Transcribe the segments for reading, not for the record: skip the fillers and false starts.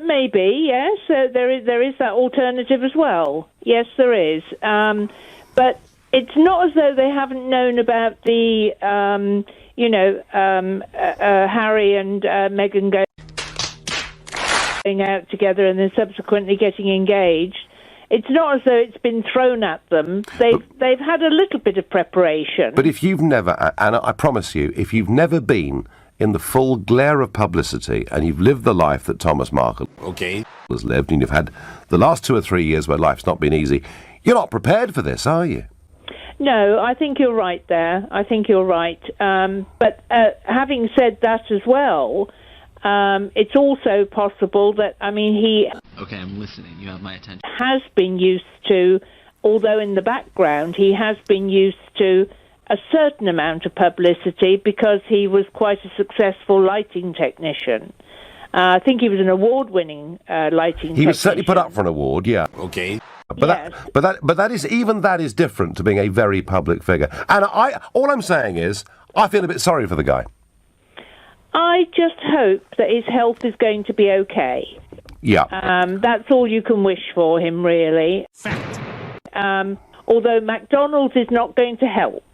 may be, yes. There is that alternative as well. Yes, there is. But it's not as though they haven't known about the, Harry and Meghan going out together and then subsequently getting engaged. It's not as though it's been thrown at them. They've had a little bit of preparation. But if you've never, Anna, I promise you, if you've never been in the full glare of publicity and you've lived the life that Thomas Markle has lived, and you've had the last 2 or 3 years where life's not been easy, you're not prepared for this, are you? No, I think you're right there. I think you're right. But having said that as well, it's also possible that, he... Okay, I'm listening. You have my attention. ...has been used to, although in the background, he has been used to a certain amount of publicity because he was quite a successful lighting technician. I think he was an award-winning lighting technician. He was certainly put up for an award, yeah. Okay. But yes. that is different to being a very public figure. And all I'm saying is, I feel a bit sorry for the guy. I just hope that his health is going to be okay. Yeah. That's all you can wish for him, really. Fact. Although McDonald's is not going to help.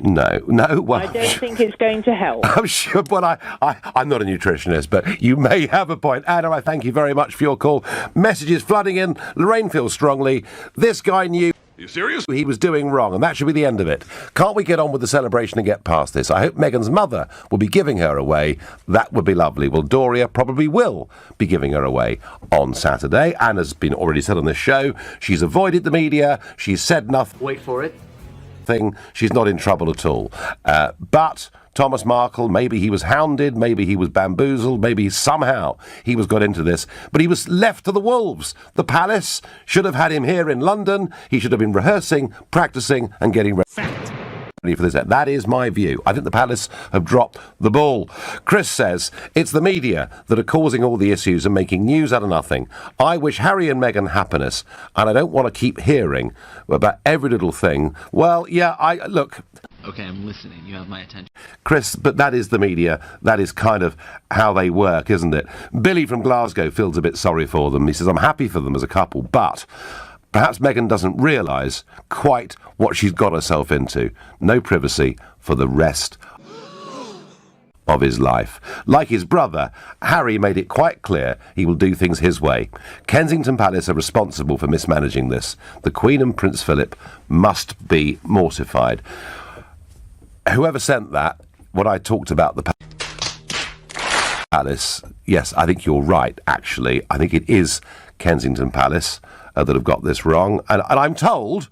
No. Well, I don't think it's going to help. I'm sure, but I'm not a nutritionist, but you may have a point. Anna, I thank you very much for your call. Messages flooding in. Lorraine feels strongly. This guy knew... You serious? He was doing wrong, and that should be the end of it. Can't we get on with the celebration and get past this? I hope Meghan's mother will be giving her away. That would be lovely. Well, Doria probably will be giving her away on Saturday. Anna's been already said on this show. She's avoided the media. She's said nothing. Wait for it. She's not in trouble at all. But Thomas Markle, maybe he was hounded, maybe he was bamboozled, maybe somehow he was got into this, but he was left to the wolves. The palace should have had him here in London. He should have been rehearsing, practising and getting ready for this. That is my view. I think the palace have dropped the ball. Chris says, it's the media that are causing all the issues and making news out of nothing. I wish Harry and Meghan happiness, and I don't want to keep hearing about every little thing. Well, yeah, look... Okay, I'm listening. You have my attention. Chris, but that is the media. That is kind of how they work, isn't it? Billy from Glasgow feels a bit sorry for them. He says, I'm happy for them as a couple, but... perhaps Meghan doesn't realise quite what she's got herself into. No privacy for the rest of his life. Like his brother, Harry made it quite clear he will do things his way. Kensington Palace are responsible for mismanaging this. The Queen and Prince Philip must be mortified. Whoever sent that, what I talked about the palace, yes, I think you're right, actually. I think it is Kensington Palace that have got this wrong. And I'm told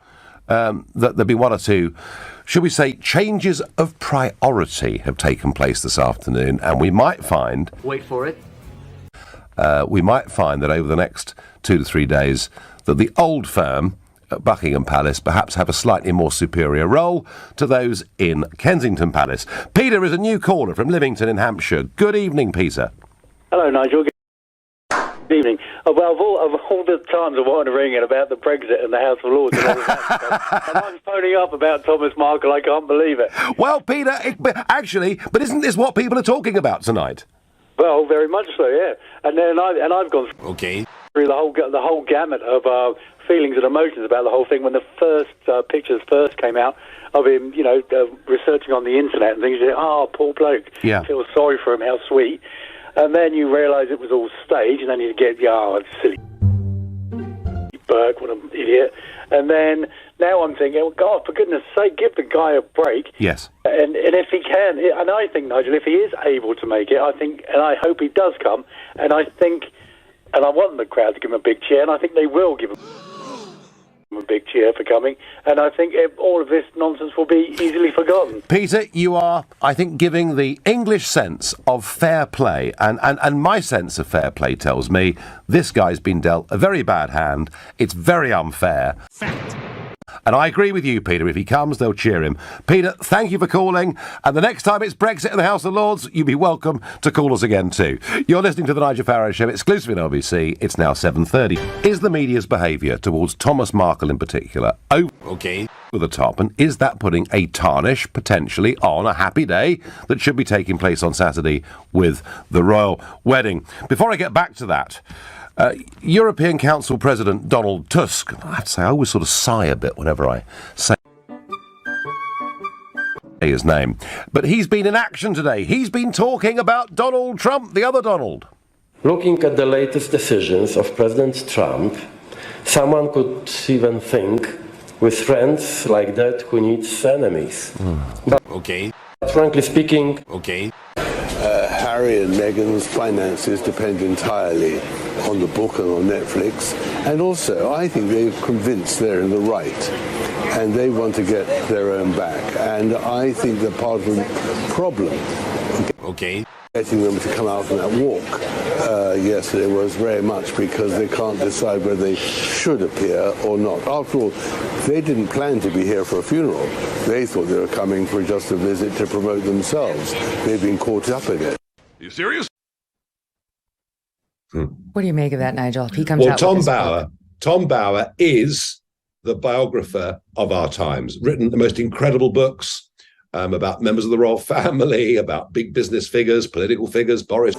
that there'll be one or two, should we say, changes of priority have taken place this afternoon, and we might find... Wait for it. We might find that over the next 2 to 3 days that the old firm at Buckingham Palace perhaps have a slightly more superior role to those in Kensington Palace. Peter is a new caller from Livington in Hampshire. Good evening, Peter. Hello, Nigel. Good evening. Well, of all the times I wanted to ring in about the Brexit and the House of Lords and all that, and I'm phoning up about Thomas Markle, I can't believe it. Well, Peter, but isn't this what people are talking about tonight? Well, very much so, yeah. And then I've gone through the whole gamut of feelings and emotions about the whole thing when the first pictures first came out of him, researching on the internet and things. You say, poor bloke. Yeah. Feel sorry for him, how sweet. And then you realise it was all staged, and then you get, silly Burke, what an idiot. And then now I'm thinking, oh, God, for goodness sake, give the guy a break. Yes. And if he can, and I think, Nigel, if he is able to make it, I think, and I hope he does come, and I think, and I want the crowd to give him a big cheer, and I think they will give him a big cheer for coming, and I think all of this nonsense will be easily forgotten. Peter, you are, I think, giving the English sense of fair play, and my sense of fair play tells me this guy's been dealt a very bad hand. It's very unfair. Fact. And I agree with you, Peter. If he comes, they'll cheer him. Peter, thank you for calling. And the next time it's Brexit in the House of Lords, you'll be welcome to call us again too. You're listening to the Nigel Farage Show, exclusively on LBC. It's now 7:30. Is the media's behaviour towards Thomas Markle in particular over the top? And is that putting a tarnish, potentially, on a happy day that should be taking place on Saturday with the royal wedding? Before I get back to that, European Council President Donald Tusk, I have to say, I always sort of sigh a bit whenever I say his name. But he's been in action today. He's been talking about Donald Trump, the other Donald. Looking at the latest decisions of President Trump, someone could even think, with friends like that, who needs enemies. But frankly speaking, Harry and Meghan's finances depend entirely on the book and on Netflix. And also, I think they're convinced they're in the right. And they want to get their own back. And I think that part of the problem getting them to come out on that walk yesterday was very much because they can't decide whether they should appear or not. After all, they didn't plan to be here for a funeral. They thought they were coming for just a visit to promote themselves. They've been caught up in it. Are you serious? What do you make of that, Nigel? If he comes out with Tom Bauer is the biographer of our times, written the most incredible books about members of the royal family, about big business figures, political figures, Boris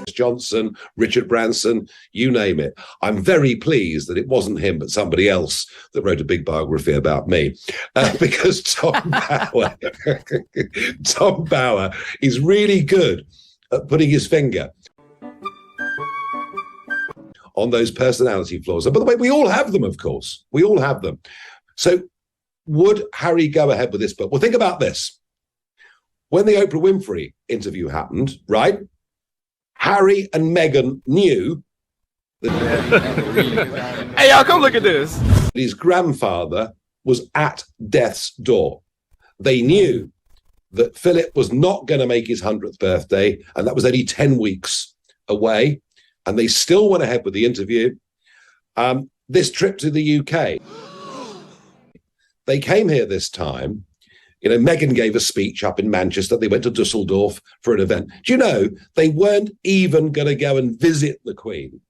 Johnson, Richard Branson, you name it. I'm very pleased that it wasn't him, but somebody else that wrote a big biography about me, because Tom Bauer is really good at putting his finger on those personality flaws. And by the way, we all have them, of course. We all have them. So would Harry go ahead with this book? Well, think about this. When the Oprah Winfrey interview happened, right, Harry and Meghan knew that hey, y'all, come look at this. His grandfather was at death's door. They knew that Philip was not going to make his 100th birthday, and that was only 10 weeks away. And they still went ahead with the interview. This trip to the UK, they came here this time. You know, Meghan gave a speech up in Manchester. They went to Dusseldorf for an event. Do you know, they weren't even going to go and visit the Queen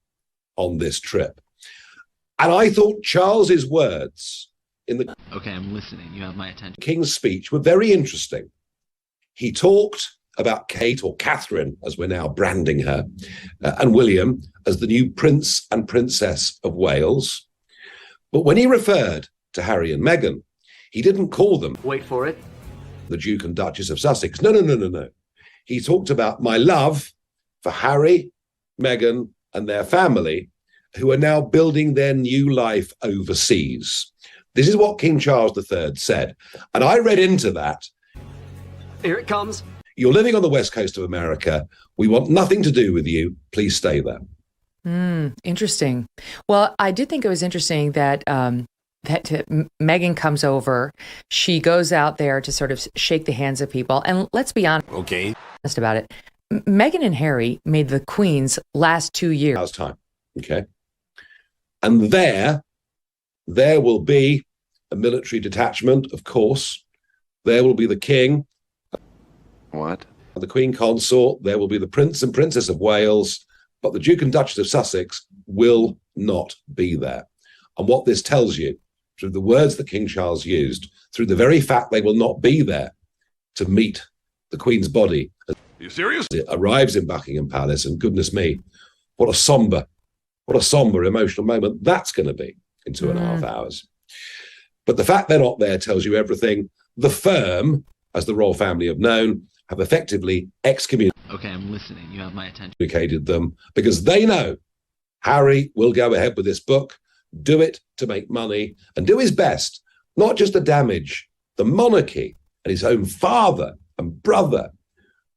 on this trip. And I thought Charles's words in the Okay, I'm listening. You have my attention. King's speech were very interesting. He talked about Kate, or Catherine, as we're now branding her, and William as the new Prince and Princess of Wales. But when he referred to Harry and Meghan, he didn't call them, wait for it, the Duke and Duchess of Sussex. No. He talked about my love for Harry, Meghan, and their family, who are now building their new life overseas. This is what King Charles III said. And I read into that. here it comes. You're living on the west coast of America. We want nothing to do with you. Please stay there. Interesting. Well, I did think it was interesting that Meghan comes over. She goes out there to sort of shake the hands of people. And let's be honest about it. Meghan and Harry made the Queen's last 2 years. Last time. Okay. And there will be a military detachment, of course. There will be the King. What? The Queen Consort. There will be the Prince and Princess of Wales. But the Duke and Duchess of Sussex will not be there. And what this tells you, through the words that King Charles used, through the very fact they will not be there to meet the Queen's body. Are you serious? It arrives in Buckingham Palace, and goodness me, what a somber emotional moment that's going to be in 2.5 hours. But the fact they're not there tells you everything. The firm, as the royal family have known, have effectively excommunicated Okay, I'm listening. You have my attention. them because they know Harry will go ahead with this book, do it to make money, and do his best, not just to damage the monarchy and his own father and brother,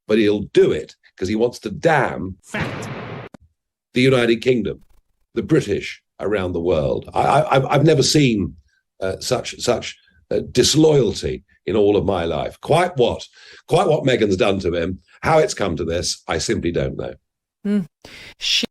but he'll do it because he wants to damn the United Kingdom, the British around the world. I've never seen such disloyalty in all of my life. Quite what Meghan's done to him, how it's come to this, I simply don't know. She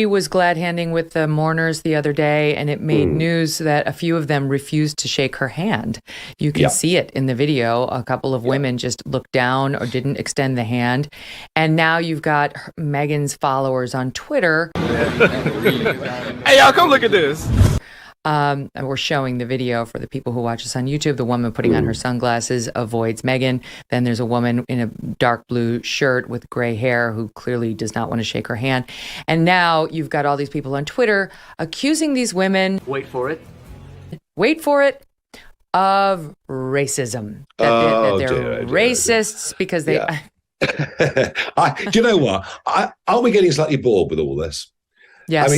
was glad-handing with the mourners the other day, and it made news that a few of them refused to shake her hand. You can see it in the video. A couple of women just looked down or didn't extend the hand. And now you've got Meghan's followers on Twitter. Hey, y'all, come look at this. And we're showing the video for the people who watch us on YouTube. The woman putting on her sunglasses avoids Meghan. Then there's a woman in a dark blue shirt with gray hair who clearly does not want to shake her hand. And now you've got all these people on Twitter accusing these women. Wait for it. Wait for it. Of racism. That they're racists because they... Yeah. Do you know what? Aren't we getting slightly bored with all this? Yes. I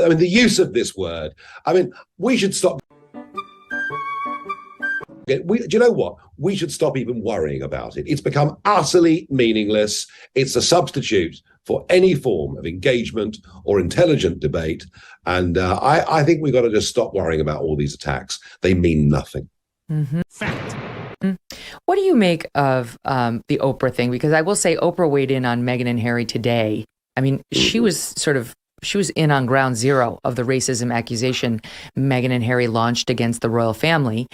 mean, the use of this word. I mean, we should stop. Do you know what? We should stop even worrying about it. It's become utterly meaningless. It's a substitute for any form of engagement or intelligent debate. And I think we've got to just stop worrying about all these attacks. They mean nothing. Mm-hmm. Fact. What do you make of the Oprah thing? Because I will say Oprah weighed in on Meghan and Harry today. I mean, she was in on ground zero of the racism accusation Meghan and Harry launched against the royal family.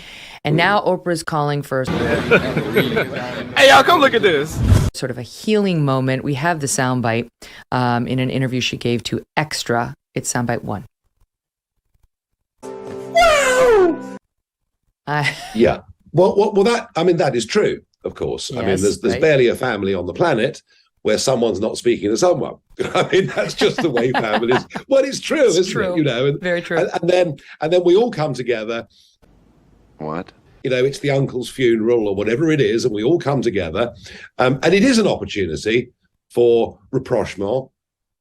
And now Oprah's calling for Hey, y'all, come look at this. Sort of a healing moment. We have the soundbite in an interview she gave to Extra. It's soundbite 1. Yeah. Well, that is true, of course. Yes, I mean, there's barely a family on the planet where someone's not speaking to someone. I mean, that's just the way families. Well, it's true, isn't it? You know, very true. And then we all come together. What? You know, it's the uncle's funeral or whatever it is, and we all come together, and it is an opportunity for rapprochement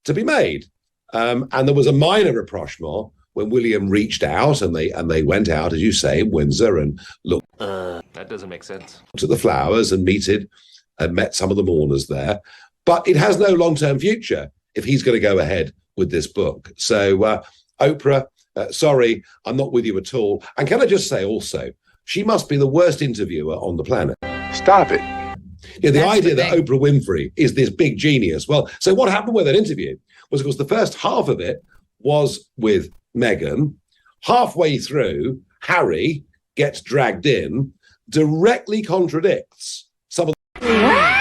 to be made. And there was a minor rapprochement when William reached out, and they went out, as you say, in Windsor and looked. That doesn't make sense. To the flowers and met some of the mourners there. But it has no long-term future if he's going to go ahead with this book. So, Oprah, sorry, I'm not with you at all. And can I just say also, she must be the worst interviewer on the planet. Stop it. Yeah, the idea that Oprah Winfrey is this big genius. Well, so what happened with that interview was, of course, the first half of it was with Meghan. Halfway through, Harry gets dragged in, directly contradicts some of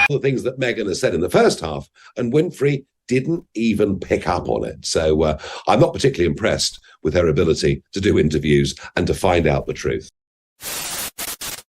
the things that Meghan has said in the first half, and Winfrey didn't even pick up on it. So I'm not particularly impressed with her ability to do interviews and to find out the truth.